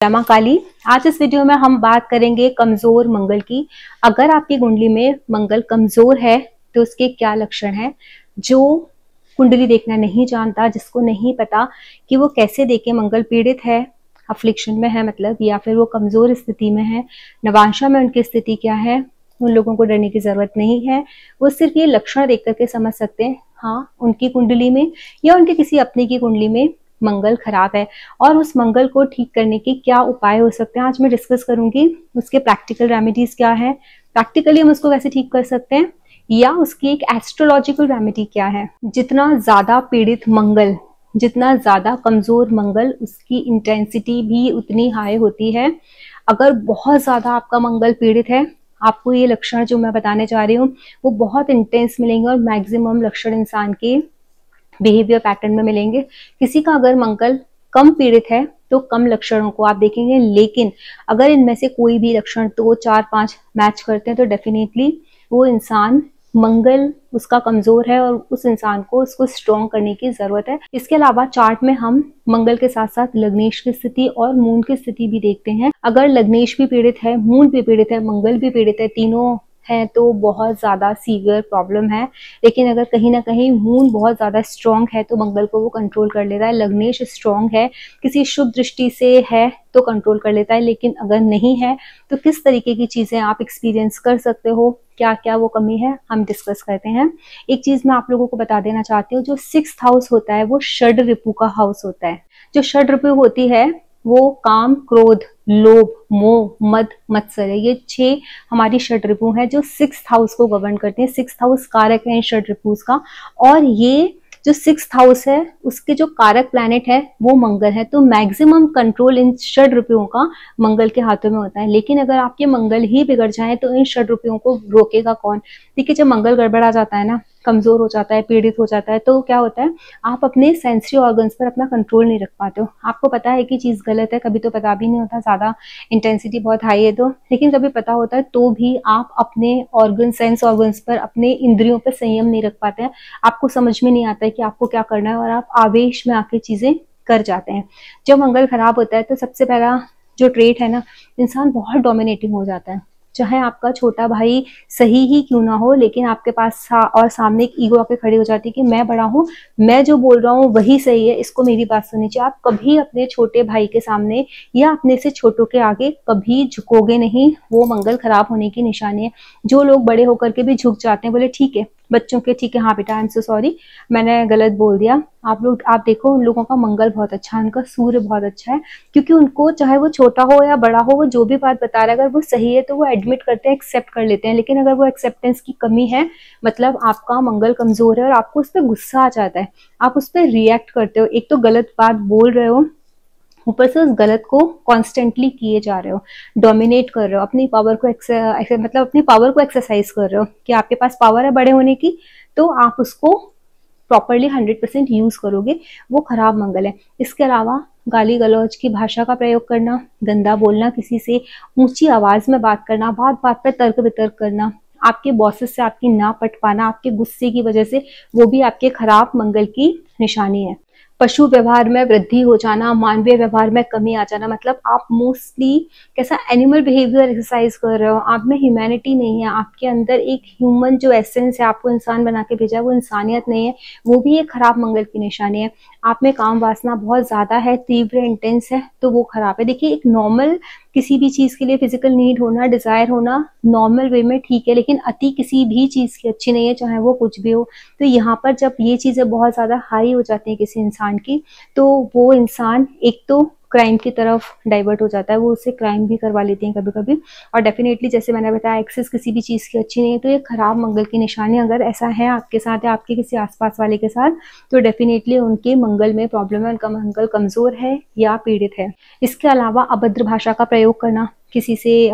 जय मां काली। आज इस वीडियो में हम बात करेंगे कमजोर मंगल की। अगर आपकी कुंडली में मंगल कमजोर है तो उसके क्या लक्षण हैं। जो कुंडली देखना नहीं जानता, जिसको नहीं पता कि वो कैसे देखे मंगल पीड़ित है, अफ्लिक्शन में है मतलब, या फिर वो कमजोर स्थिति में है, नवांशा में उनकी स्थिति क्या है, उन लोगों को डरने की जरूरत नहीं है। वो सिर्फ ये लक्षण देख करके समझ सकते हैं हाँ उनकी कुंडली में या उनके किसी अपने की कुंडली में मंगल खराब है और उस मंगल को ठीक करने के क्या उपाय हो सकते हैं। आज मैं डिस्कस करूंगी उसके प्रैक्टिकल रेमेडीज क्या है, प्रैक्टिकली हम उसको कैसे ठीक कर सकते हैं, या उसकी एक एस्ट्रोलॉजिकल रेमेडी क्या है। जितना ज्यादा पीड़ित मंगल, जितना ज्यादा कमजोर मंगल, उसकी इंटेंसिटी भी उतनी हाई होती है। अगर बहुत ज्यादा आपका मंगल पीड़ित है, आपको ये लक्षण जो मैं बताने जा रही हूँ वो बहुत इंटेंस मिलेंगे और मैक्सिमम लक्षण इंसान के बिहेवियर पैटर्न में मिलेंगे। किसी का अगर मंगल कम पीड़ित है तो कम लक्षणों को आप देखेंगे, लेकिन अगर इनमें से कोई भी लक्षण 2, 4, 5 मैच करते हैं तो डेफिनेटली वो इंसान मंगल उसका कमजोर है और उस इंसान को उसको स्ट्रॉन्ग करने की जरूरत है। इसके अलावा चार्ट में हम मंगल के साथ साथ लग्नेश की स्थिति और मून की स्थिति भी देखते हैं। अगर लग्नेश भी पीड़ित है, मून भी पीड़ित है, मंगल भी पीड़ित है, तीनों है तो बहुत ज्यादा सीवियर प्रॉब्लम है। लेकिन अगर कहीं ना कहीं मून बहुत ज्यादा स्ट्रांग है तो मंगल को वो कंट्रोल कर लेता है। लग्नेश स्ट्रांग है, किसी शुभ दृष्टि से है तो कंट्रोल कर लेता है, लेकिन अगर नहीं है तो किस तरीके की चीजें आप एक्सपीरियंस कर सकते हो, क्या क्या वो कमी है, हम डिस्कस करते हैं। एक चीज मैं आप लोगों को बता देना चाहती हूँ, जो 6th हाउस होता है वो षड रिपु का हाउस होता है। जो षड रिपु होती है वो काम, क्रोध, लोभ, मोह, मद, मत्सर है। ये 6 हमारी षड रिपु है जो 6th हाउस को गवर्न करते हैं। 6th हाउस कारक है इन षड रिपुस का, और ये जो 6th हाउस है उसके जो कारक प्लैनेट है वो मंगल है। तो मैक्सिमम कंट्रोल इन षड रिपुओं का मंगल के हाथों में होता है। लेकिन अगर आपके मंगल ही बिगड़ जाए तो इन षड रिपुओं को रोकेगा कौन। देखिए, जब मंगल गड़बड़ा जाता है ना, कमजोर हो जाता है, पीड़ित हो जाता है, तो क्या होता है, आप अपने सेंसरी ऑर्गन्स पर अपना कंट्रोल नहीं रख पाते हो। आपको पता है कि चीज गलत है, कभी तो पता भी नहीं होता, ज्यादा इंटेंसिटी बहुत हाई है तो, लेकिन कभी पता होता है तो भी आप अपने ऑर्गन, सेंस ऑर्गन्स पर, अपने इंद्रियों पर संयम नहीं रख पाते हैं। आपको समझ में नहीं आता है कि आपको क्या करना है और आप आवेश में आके चीजें कर जाते हैं। जब मंगल खराब होता है तो सबसे पहला जो ट्रेट है ना, इंसान बहुत डोमिनेटिंग हो जाता है। चाहे आपका छोटा भाई सही ही क्यों ना हो, लेकिन आपके पास और सामने एक ईगो आके खड़ी हो जाती है कि मैं बड़ा हूँ, मैं जो बोल रहा हूँ वही सही है, इसको मेरी बात सुननी चाहिए। आप कभी अपने छोटे भाई के सामने या अपने से छोटों के आगे कभी झुकोगे नहीं, वो मंगल खराब होने की निशानी है। जो लोग बड़े होकर के भी झुक जाते हैं, बोले ठीक है बच्चों के, ठीक है हाँ बेटा आई एम सो सॉरी, मैंने गलत बोल दिया, आप देखो उन लोगों का मंगल बहुत अच्छा है, उनका सूर्य बहुत अच्छा है, क्योंकि उनको चाहे वो छोटा हो या बड़ा हो, वो जो भी बात बता रहा है अगर वो सही है तो वो एडमिट करते हैं, एक्सेप्ट कर लेते हैं। लेकिन अगर वो एक्सेप्टेंस की कमी है, मतलब आपका मंगल कमजोर है और आपको उस पर गुस्सा आ जाता है, आप उस पर रिएक्ट करते हो, एक तो गलत बात बोल रहे हो, ऊपर से उस गलत को कॉन्स्टेंटली किए जा रहे हो, डोमिनेट कर रहे हो, अपनी पावर को मतलब अपनी पावर को एक्सरसाइज कर रहे हो कि आपके पास पावर है बड़े होने की, तो आप उसको प्रॉपरली 100% यूज करोगे, वो खराब मंगल है। इसके अलावा गाली गलौज की भाषा का प्रयोग करना, गंदा बोलना, किसी से ऊंची आवाज में बात करना, बात बात पर तर्क वितर्क करना, आपके बॉसेस से आपकी ना पट पाना, आपके गुस्से की वजह से, वो भी आपके खराब मंगल की निशानी है। पशु व्यवहार में वृद्धि हो जाना, मानवीय व्यवहार में कमी आ जाना, मतलब आप मोस्टली कैसा एनिमल बिहेवियर एक्सरसाइज कर रहे हो, आप में ह्यूमैनिटी नहीं है, आपके अंदर एक ह्यूमन जो एसेंस है, आपको इंसान बना के भेजा है, वो इंसानियत नहीं है, वो भी एक खराब मंगल की निशानी है। आप में काम वासना बहुत ज्यादा है, तीव्र इंटेंस है, तो वो खराब है। देखिए, एक नॉर्मल किसी भी चीज के लिए फिजिकल नीड होना, डिजायर होना नॉर्मल वे में ठीक है, लेकिन अति किसी भी चीज की अच्छी नहीं है, चाहे वो कुछ भी हो। तो यहाँ पर जब ये चीजें बहुत ज्यादा हाई हो जाती है किसी इंसान की, तो वो इंसान एक तो क्राइम की तरफ डाइवर्ट हो जाता है, वो उससे क्राइम भी करवा लेते हैं कभी कभी। और डेफिनेटली जैसे मैंने बताया, एक्सेस किसी भी चीज की अच्छी नहीं है, तो ये खराब मंगल की निशानी अगर ऐसा है आपके साथ या आपके किसी आसपास वाले के साथ, तो डेफिनेटली उनके मंगल में प्रॉब्लम है, उनका मंगल कमजोर है या पीड़ित है। इसके अलावा अभद्र भाषा का प्रयोग करना, किसी से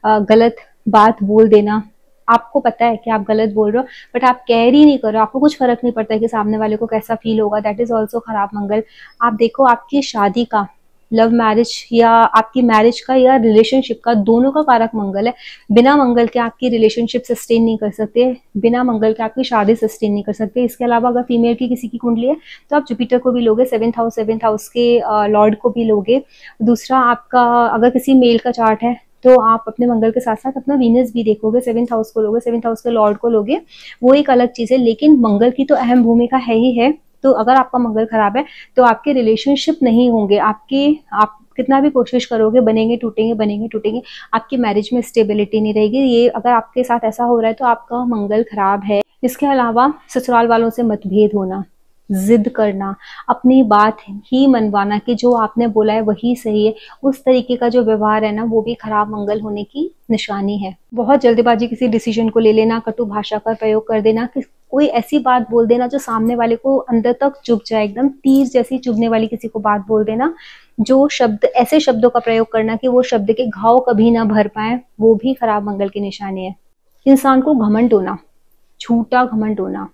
गलत बात बोल देना, आपको पता है कि आप गलत बोल रहे हो बट आप केयर ही नहीं कर रहे हो, आपको कुछ फर्क नहीं पड़ता है कि सामने वाले को कैसा फील होगा, दैट इज ऑल्सो खराब मंगल। आप देखो, आपकी शादी का लव मैरिज या आपकी मैरिज का या रिलेशनशिप का, दोनों का कारक मंगल है। बिना मंगल के आपकी रिलेशनशिप सस्टेन नहीं कर सकते, बिना मंगल के आपकी शादी सस्टेन नहीं कर सकते। इसके अलावा अगर फीमेल की किसी की कुंडली है तो आप जुपिटर को भी लोगे, सेवेंथ हाउस के लॉर्ड को भी लोगे। दूसरा, आपका अगर किसी मेल का चार्ट है तो आप अपने मंगल के साथ साथ अपना वीनस भी देखोगे, सेवेंथ हाउस को लोगे, सेवेंथ हाउस के लॉर्ड को लोगे, वो एक अलग चीज है। लेकिन मंगल की तो अहम भूमिका है ही है। तो अगर आपका मंगल खराब है तो आपके रिलेशनशिप नहीं होंगे, आप कितना भी कोशिश करोगे बनेंगे टूटेंगे, बनेंगे टूटेंगे, आपकी मैरिज में स्टेबिलिटी नहीं रहेगी। ये अगर आपके साथ ऐसा हो रहा है तो आपका मंगल खराब है। इसके अलावा ससुराल वालों से मतभेद होना, जिद करना, अपनी बात ही मनवाना कि जो आपने बोला है वही सही है, उस तरीके का जो व्यवहार है ना, वो भी खराब मंगल होने की निशानी है। बहुत जल्दबाजी किसी डिसीजन को ले लेना, कटु भाषा का प्रयोग कर देना, कि कोई ऐसी बात बोल देना जो सामने वाले को अंदर तक चुभ जाए, एकदम तीर जैसी चुभने वाली किसी को बात बोल देना, जो शब्द, ऐसे शब्दों का प्रयोग करना कि वो शब्द के घाव कभी ना भर पाए, वो भी खराब मंगल की निशानी है। इंसान को घमंड होना, झूठा घमंड होना,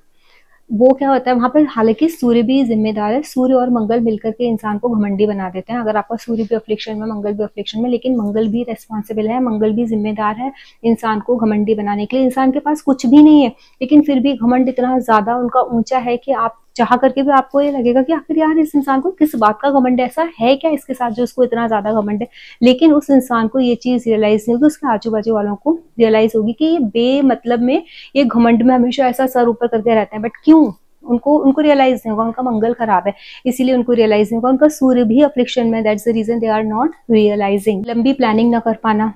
वो क्या होता है वहां पर, हालांकि सूर्य भी जिम्मेदार है, सूर्य और मंगल मिलकर के इंसान को घमंडी बना देते हैं। अगर आपका सूर्य भी अफ्लिक्शन में, मंगल भी अफ्लिक्शन में, लेकिन मंगल भी रेस्पॉन्सिबल है, मंगल भी जिम्मेदार है इंसान को घमंडी बनाने के लिए। इंसान के पास कुछ भी नहीं है लेकिन फिर भी घमंड इतना ज्यादा उनका ऊंचा है कि आप चाह करके भी आपको ये लगेगा कि आखिर यार इस इंसान को किस बात का घमंड है, ऐसा है क्या इसके साथ जो उसको इतना ज्यादा घमंड है। लेकिन उस इंसान को ये चीज रियलाइज नहीं होगी, उसके आजू बाजू वालों को रियलाइज होगी कि ये बेमतलब में, ये घमंड में हमेशा ऐसा सर ऊपर करके रहते हैं, बट क्यों, उनको रियलाइज नहीं होगा, उनका मंगल खराब है इसीलिए उनको रियलाइज नहीं होगा, उनका सूर्य भी अफ्लिक्शन में, that's the reason they are not realizing. लंबी प्लानिंग ना कर पाना,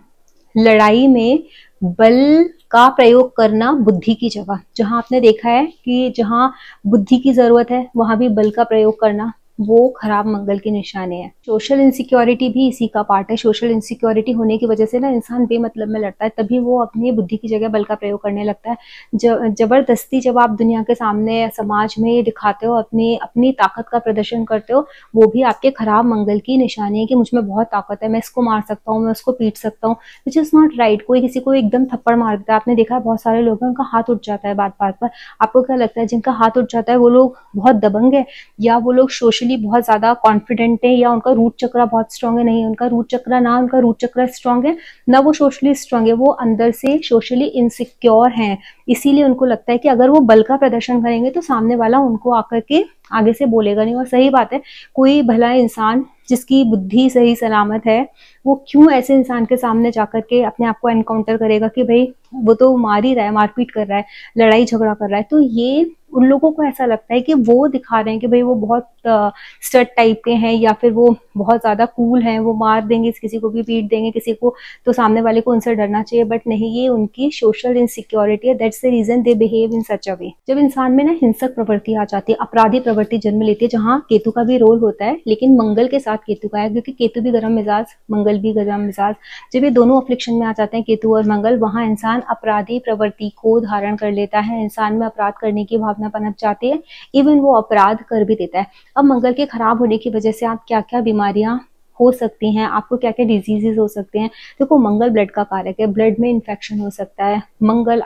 लड़ाई में बल का प्रयोग करना बुद्धि की जगह, जहां आपने देखा है कि जहां बुद्धि की जरूरत है वहां भी बल का प्रयोग करना, वो खराब मंगल की निशानी है। सोशल इनसिक्योरिटी भी इसी का पार्ट है। सोशल इनसिक्योरिटी होने की वजह से ना इंसान बेमतलब में लड़ता है, तभी वो अपनी बुद्धि की जगह बल का प्रयोग करने लगता है। जबरदस्ती जब आप दुनिया के सामने, समाज में दिखाते हो, अपनी ताकत का प्रदर्शन करते हो, वो भी आपके खराब मंगल की निशानी है कि मुझ में बहुत ताकत है, मैं इसको मार सकता हूँ, मैं उसको पीट सकता हूँ, विच इज नॉट राइट। कोई किसी को एकदम थप्पड़ मार देता है, आपने देखा है बहुत सारे लोग हैं उनका हाथ उठ जाता है बात बात पर। आपको क्या लगता है जिनका हाथ उठ जाता है वो लोग बहुत दबंग है, या वो लोग सोशली बहुत ज्यादा कॉन्फिडेंट है, या उनका रूट चक्र बहुत स्ट्रांग है? नहीं, उनका रूट चक्र स्ट्रांग है ना वो सोशली स्ट्रांग है, वो अंदर से सोशली इनसिक्योर हैं। इसीलिए उनको लगता है कि अगर वो बल का प्रदर्शन करेंगे तो सामने वाला उनको आकर के आगे से बोलेगा नहीं। और सही बात है, कोई भला इंसान जिसकी बुद्धि सही सलामत है वो क्यों ऐसे इंसान के सामने जाकर के अपने आप को एनकाउंटर करेगा कि भाई वो तो मार ही रहा है, मारपीट कर रहा है, लड़ाई झगड़ा कर रहा है। तो ये उन लोगों को ऐसा लगता है कि वो दिखा रहे हैं कि भाई वो बहुत स्टड टाइप के हैं, या फिर वो बहुत ज्यादा कूल हैं, वो मार देंगे किसी को भी, पीट देंगे किसी को, तो सामने वाले को उनसे डरना चाहिए। बट नहीं, ये उनकी सोशल इनसिक्योरिटी है, that's the reason they behave in such a way. जब इंसान में ना हिंसक प्रवृत्ति आ जाती है, अपराधी प्रवृत्ति जन्म लेती है, जहाँ केतु का भी रोल होता है लेकिन मंगल के साथ केतु का है, क्योंकि केतु भी गर्म मिजाज, मंगल भी गर्म मिजाज, जब ये दोनों अफ्लिक्शन में आ जाते हैं केतु और मंगल, वहां इंसान अपराधी प्रवृत्ति को धारण कर लेता है, इंसान में अपराध करने की भावना पनप जाती है, इवन वो अपराध कर भी देता है। अब मंगल के खराब होने की वजह से आप क्या क्या बीमारियां हो सकती हैं, आपको क्या क्या डिजीजेस हो सकते हैं। देखो, मंगल ब्लड का कारक है, ब्लड में इन्फेक्शन हो सकता है। मंगल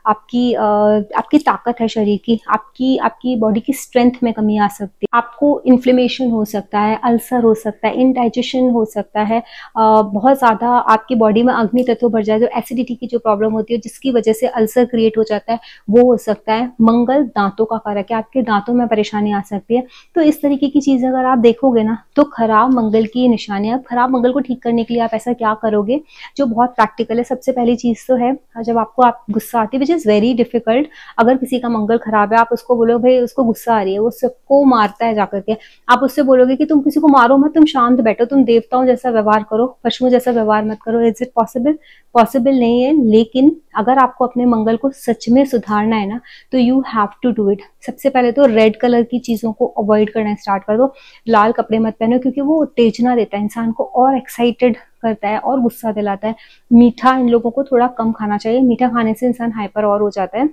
आपकी ताकत है शरीर की, आपकी बॉडी की स्ट्रेंथ में कमी आ सकती है, आपको इन्फ्लेमेशन हो सकता है, अल्सर हो सकता है, इनडाइजेशन हो सकता है, बहुत ज्यादा आपकी बॉडी में अग्नि तत्व बढ़ जाए, जो एसिडिटी की जो प्रॉब्लम होती है जिसकी वजह से अल्सर क्रिएट हो जाता है, वो हो सकता है। मंगल दांतों का कारक है, आपके दांतों में परेशानी आ सकती है। तो इस तरीके की चीजें अगर आप देखोगे ना तो खराब मंगल की निशानियां। खराब मंगल को ठीक करने के लिए आप ऐसा क्या करोगे जो बहुत प्रैक्टिकल है। सबसे पहली चीज तो है, जब आपको गुस्सा आती है, विच इज वेरी डिफिकल्ट, अगर किसी का मंगल खराब है आप उसको बोलो भाई उसको गुस्सा आ रही है, वो सबको मारता है जाकर के, आप उससे बोलोगे कि तुम किसी को मारो मत, तुम शांत बैठो, तुम देवताओं जैसा व्यवहार करो, पशुओं जैसा व्यवहार मत करो। Is it possible? पॉसिबल नहीं है। लेकिन अगर आपको अपने मंगल को सच में सुधारना है ना तो you have to do it. सबसे पहले तो रेड कलर की चीजों को अवॉइड करना स्टार्ट कर दो, लाल कपड़े मत पहनो क्योंकि वो उत्तेजना देता है, इंसान को और एक्साइटेड करता है और गुस्सा दिलाता है। मीठा इन लोगों को थोड़ा कम खाना चाहिए, मीठा खाने से इंसान हाइपर और हो जाता है।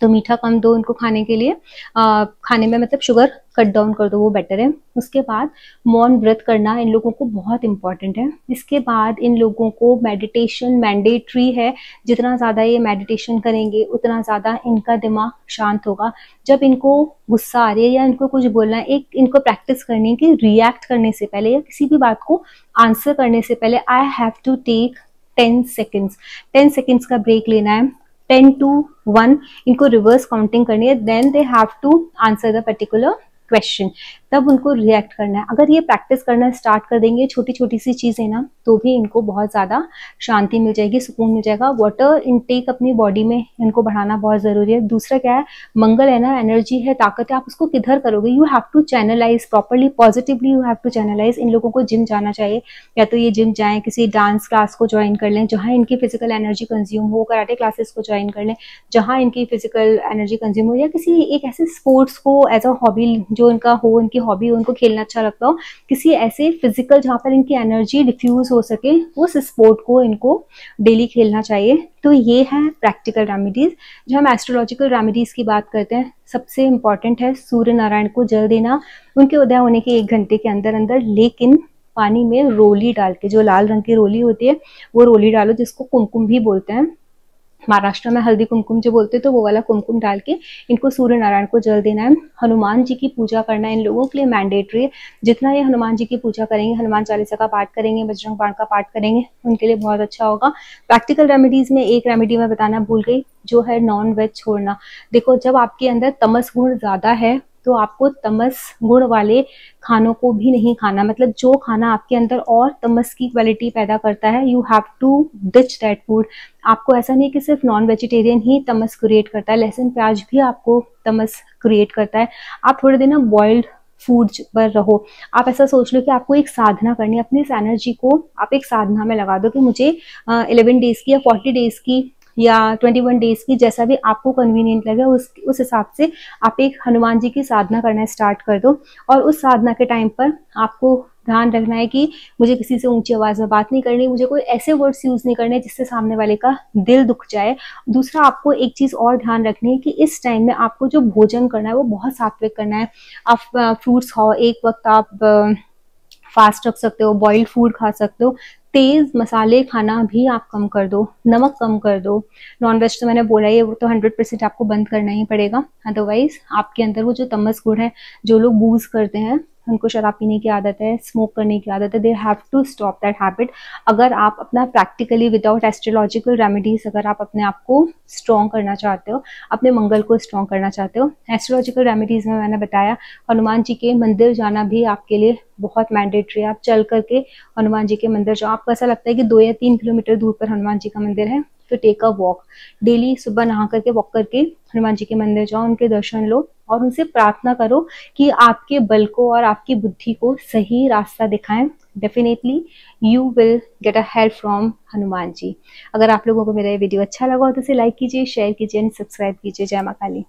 तो मीठा कम दो उनको खाने के लिए, खाने में मतलब शुगर कट डाउन कर दो, वो बेटर है। उसके बाद मौन व्रत करना इन लोगों को बहुत इंपॉर्टेंट है। इसके बाद इन लोगों को मेडिटेशन मैंडेटरी है। जितना ज़्यादा ये मेडिटेशन करेंगे उतना ज़्यादा इनका दिमाग शांत होगा। जब इनको गुस्सा आ रही है या इनको कुछ बोलना है, एक इनको प्रैक्टिस करनी है कि रिएक्ट करने से पहले या किसी भी बात को आंसर करने से पहले I have to take 10 seconds का ब्रेक लेना है। 10 to 1 इनको रिवर्स काउंटिंग करनी है, then they have to answer the particular question, तब उनको रिएक्ट करना है। अगर ये प्रैक्टिस करना स्टार्ट कर देंगे छोटी छोटी सी चीजें ना, तो भी इनको बहुत ज्यादा शांति मिल जाएगी, सुकून मिल जाएगा। वाटर इनटेक अपनी बॉडी में इनको बढ़ाना बहुत जरूरी है। दूसरा क्या है, मंगल है ना, एनर्जी है, ताकत है, आप उसको किधर करोगे, you have to channelize properly, positively you have to channelize. इन लोगों को जिम जाना चाहिए, या तो ये जिम जाएं, किसी डांस क्लास को ज्वाइन कर लें जहाँ इनकी फिजिकल एनर्जी कंज्यूम हो, कराटे क्लासेस को ज्वाइन कर लें जहाँ इनकी फिजिकल एनर्जी कंज्यूम हो, या किसी एक ऐसे स्पोर्ट्स को एज अ हॉबी जो इनका हो, इनकी हॉबी हो, उनको खेलना अच्छा लगता हो, किसी ऐसे फिजिकल जहाँ पर इनकी एनर्जी डिफ्यूज हो सके उस स्पोर्ट को इनको डेली खेलना चाहिए। तो ये है प्रैक्टिकल रेमेडीज। जब हम एस्ट्रोलॉजिकल रेमेडीज की बात करते हैं, सबसे इंपॉर्टेंट है सूर्य नारायण को जल देना उनके उदय होने के 1 घंटे के अंदर अंदर, लेकिन पानी में रोली डाल के, जो लाल रंग की रोली होती है वो रोली डालो, जिसको कुमकुम भी बोलते हैं, महाराष्ट्र में हल्दी कुमकुम जो बोलते हैं, तो वो वाला कुमकुम डाल के इनको सूर्य नारायण को जल देना है। हनुमान जी की पूजा करना इन लोगों के लिए मैंडेटरी है। जितना ये हनुमान जी की पूजा करेंगे, हनुमान चालीसा का पाठ करेंगे, बजरंग बाण का पाठ करेंगे, उनके लिए बहुत अच्छा होगा। प्रैक्टिकल रेमेडीज में एक रेमेडी मैं बताना भूल गई, जो है नॉन वेज छोड़ना। देखो, जब आपके अंदर तमस गुण ज्यादा है तो आपको तमस गुण वाले खानों को भी नहीं खाना, मतलब जो खाना आपके अंदर और तमस की क्वालिटी पैदा करता है, you have to ditch that food. आपको ऐसा नहीं कि सिर्फ नॉन वेजिटेरियन ही तमस क्रिएट करता है, लहसुन प्याज भी आपको तमस क्रिएट करता है। आप थोड़े दिन ना बॉइल्ड फूड पर रहो। आप ऐसा सोच लो कि आपको एक साधना करनी है, अपनी इस एनर्जी को आप एक साधना में लगा दो कि मुझे 11 डेज की या 40 डेज की या 21 डेज की, जैसा भी आपको कन्वीनियंट लगे उस हिसाब से आप एक हनुमान जी की साधना करना स्टार्ट कर दो। और उस साधना के टाइम पर आपको ध्यान रखना है कि मुझे किसी से ऊंची आवाज में बात नहीं करनी, मुझे कोई ऐसे वर्ड्स यूज नहीं करने जिससे सामने वाले का दिल दुख जाए। दूसरा, आपको एक चीज और ध्यान रखनी है कि इस टाइम में आपको जो भोजन करना है वो बहुत सात्विक करना है। आप फ्रूट्स खाओ, एक वक्त आप फास्ट रख सकते हो, बॉइल्ड फूड खा सकते हो, तेज मसाले खाना भी आप कम कर दो, नमक कम कर दो। नॉन वेज तो मैंने बोला ही है, वो तो 100% आपको बंद करना ही पड़ेगा, अदरवाइज आपके अंदर वो जो तमस गुण है, जो लोग बूज करते हैं, उनको शराब पीने की आदत है, स्मोक करने की आदत है, they have to stop that habit. अगर आप अपना प्रैक्टिकली विदाउट एस्ट्रोलॉजिकल रेमेडीज, अगर आप अपने आप को स्ट्रॉन्ग करना चाहते हो, अपने मंगल को स्ट्रॉन्ग करना चाहते हो, एस्ट्रोलॉजिकल रेमेडीज में मैंने बताया हनुमान जी के मंदिर जाना भी आपके लिए बहुत मैंडेटरी है। आप चल करके हनुमान जी के मंदिर जाओ। आपको ऐसा लगता है कि 2 या 3 किलोमीटर दूर पर हनुमान जी का मंदिर है, तो टेक अ वॉक, डेली सुबह नहा करके वॉक करके हनुमान जी के मंदिर जाओ, उनके दर्शन लो और उनसे प्रार्थना करो कि आपके बल को और आपकी बुद्धि को सही रास्ता दिखाएं। Definitely you will get a help from Hanuman ji. अगर आप लोगों को मेरा ये वीडियो अच्छा लगा हो तो इसे लाइक कीजिए, शेयर कीजिए, सब्सक्राइब कीजिए। जय मां काली।